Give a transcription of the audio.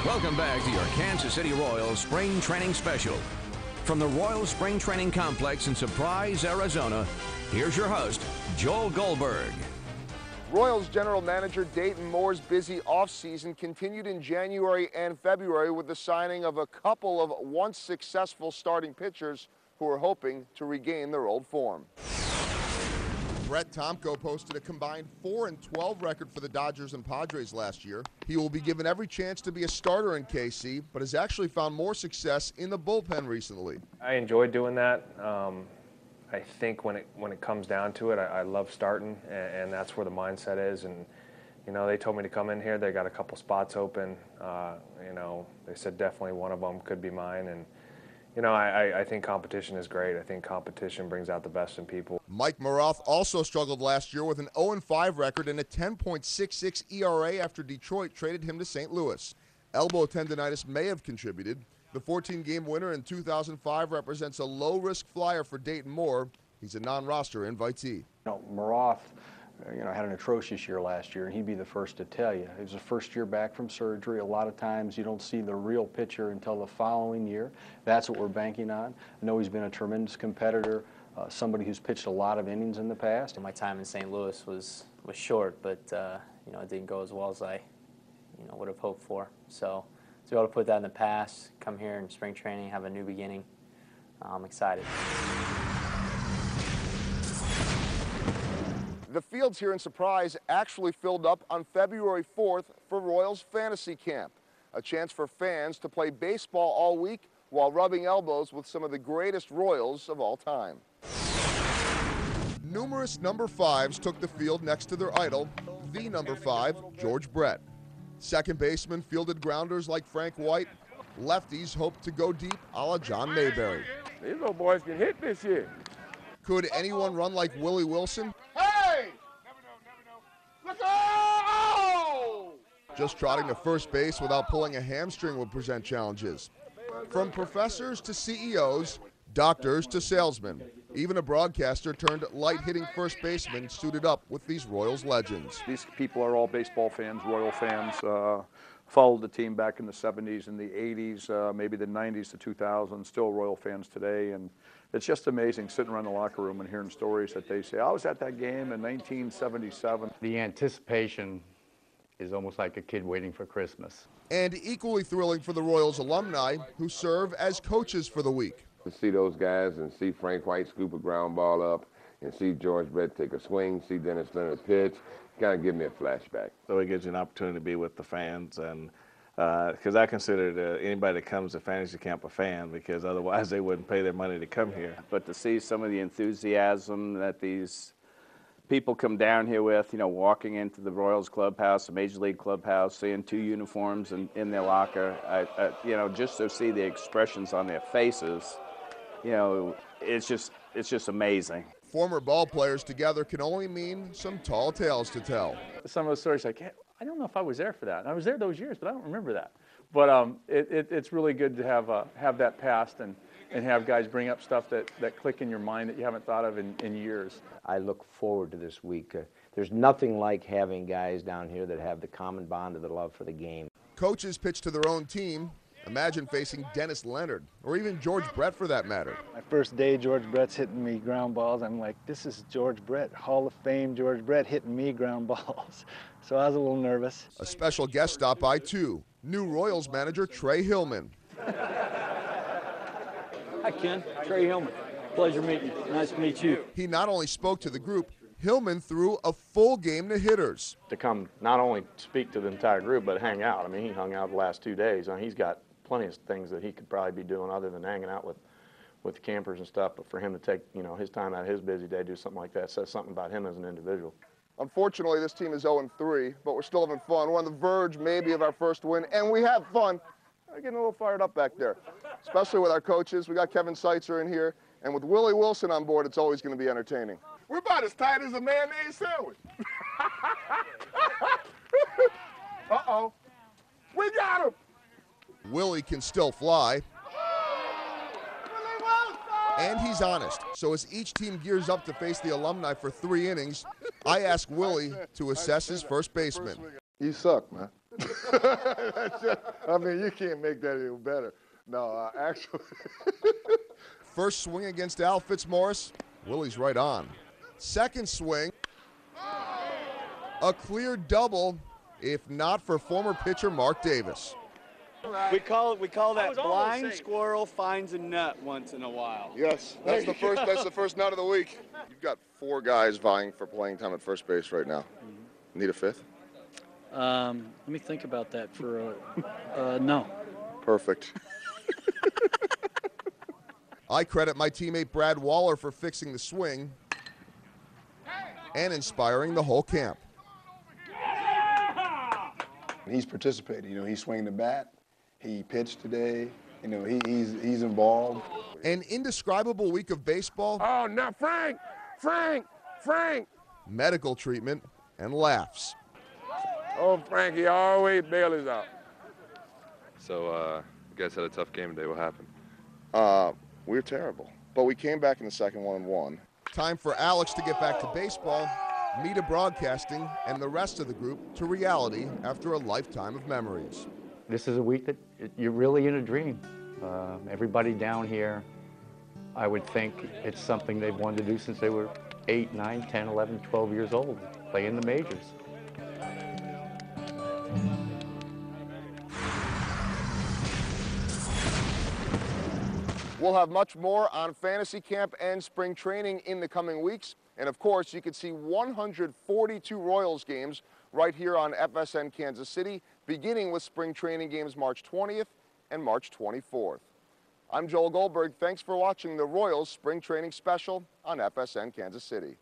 Welcome back to your Kansas City Royals Spring Training Special. From the Royals Spring Training Complex in Surprise, Arizona, here's your host, Joel Goldberg. Royals general manager Dayton Moore's busy offseason continued in January and February with the signing of a couple of once successful starting pitchers who are hoping to regain their old form. Brett Tomko posted a combined 4-12 record for the Dodgers and Padres last year. He will be given every chance to be a starter in KC, but has actually found more success in the bullpen recently. I enjoy doing that. I think when it comes down to it, I love starting, and that's where the mindset is. And you know, they told me to come in here. They got a couple spots open. You know, they said definitely one of them could be mine. And you know, I think competition is great. I think competition brings out the best in people. Mike Maroth also struggled last year with an 0-5 record and a 10.66 ERA after Detroit traded him to St. Louis. Elbow tendonitis may have contributed. The 14-game winner in 2005 represents a low-risk flyer for Dayton Moore. He's a non-roster invitee. You know, Maroth, had an atrocious year last year, and he'd be the first to tell you. It was the first year back from surgery. A lot of times you don't see the real pitcher until the following year. That's what we're banking on. I know he's been a tremendous competitor, somebody who's pitched a lot of innings in the past. My time in St. Louis was short, but it didn't go as well as I would have hoped for. So to be able to put that in the past, come here in spring training, have a new beginning, I'm excited. The fields here in Surprise actually filled up on February 4th for Royals Fantasy Camp, a chance for fans to play baseball all week while rubbing elbows with some of the greatest Royals of all time. Numerous number 5s took the field next to their idol, the number 5, George Brett. Second baseman fielded grounders like Frank White. Lefties hoped to go deep a la John Mayberry. These little boys can hit this year. Could anyone run like Willie Wilson? Hey! Never know. Let's go! Just trotting to first base without pulling a hamstring would present challenges. From professors to CEOs, doctors to salesmen, even a broadcaster turned light-hitting first baseman suited up with these Royals legends. These people are all baseball fans, Royal fans, followed the team back in the 70s and the 80s, maybe the 90s to 2000s, still Royal fans today. And it's just amazing sitting around the locker room and hearing stories that they say, I was at that game in 1977. The anticipation is almost like a kid waiting for Christmas. And equally thrilling for the Royals alumni who serve as coaches for the week. To see those guys and see Frank White scoop a ground ball up and see George Brett take a swing, see Dennis Leonard pitch, kind of give me a flashback. So it gives you an opportunity to be with the fans, and because I consider anybody that comes to fantasy camp a fan, because otherwise they wouldn't pay their money to come here. But to see some of the enthusiasm that these people come down here with, walking into the Royals clubhouse, the Major League clubhouse, seeing 2 uniforms in their locker, just to see the expressions on their faces, it's just amazing. Former ball players together can only mean some tall tales to tell. Some of those stories like, I don't know if I was there for that. I was there those years, but I don't remember that. But it's really good to have that past and have guys bring up stuff that click in your mind that you haven't thought of in years. I look forward to this week. There's nothing like having guys down here that have the common bond of the love for the game. Coaches pitch to their own team. Imagine facing Dennis Leonard, or even George Brett for that matter. My first day, George Brett's hitting me ground balls. I'm like, this is George Brett, Hall of Fame George Brett hitting me ground balls. So I was a little nervous. A special guest stopped by too, new Royals manager Trey Hillman. Hi Ken, Trey Hillman. Pleasure meeting you. Nice to meet you. He not only spoke to the group, Hillman threw a full game to hitters. To come not only speak to the entire group, but hang out. I mean, he hung out the last 2 days. He's got plenty of things that he could probably be doing other than hanging out with the campers and stuff, but for him to take his time out of his busy day to do something like that says something about him as an individual. Unfortunately, this team is 0-3, but we're still having fun. We're on the verge maybe of our first win, and we have fun. I'm getting a little fired up back there, especially with our coaches. We got Kevin Seitzer in here, and with Willie Wilson on board, it's always going to be entertaining. We're about as tight as a mayonnaise sandwich. Uh-oh. We got him. Willie can still fly. And he's honest. So as each team gears up to face the alumni for 3 innings, I ask Willie to assess his first baseman. You suck, man. I mean, you can't make that any better. No, actually. First swing against Al Fitzmaurice. Willie's right on. Second swing. A clear double, if not for former pitcher Mark Davis. We call that blind squirrel finds a nut once in a while. Yes, that's the first. That's the first nut of the week. You've got 4 guys vying for playing time at first base right now. Need a 5th? Let me think about that for no. Perfect. I credit my teammate Brad Waller for fixing the swing and inspiring the whole camp. He's participating. You know, he's swinging the bat. He pitched today. You know, he's involved. An indescribable week of baseball. Oh, no, Frank! Medical treatment and laughs. Oh, Frankie always bails out. So, you guys had a tough game today. What happened? We were terrible, but we came back in the second one and won. Time for Alex to get back to baseball, me to broadcasting, and the rest of the group to reality after a lifetime of memories. This is a week that you're really in a dream. Everybody down here, I would think it's something they've wanted to do since they were 8, 9, 10, 11, 12 years old, play in the majors. We'll have much more on fantasy camp and spring training in the coming weeks. And of course, you can see 142 Royals games right here on FSN Kansas City, beginning with spring training games March 20th and March 24th. I'm Joel Goldberg. Thanks for watching the Royals Spring Training Special on FSN Kansas City.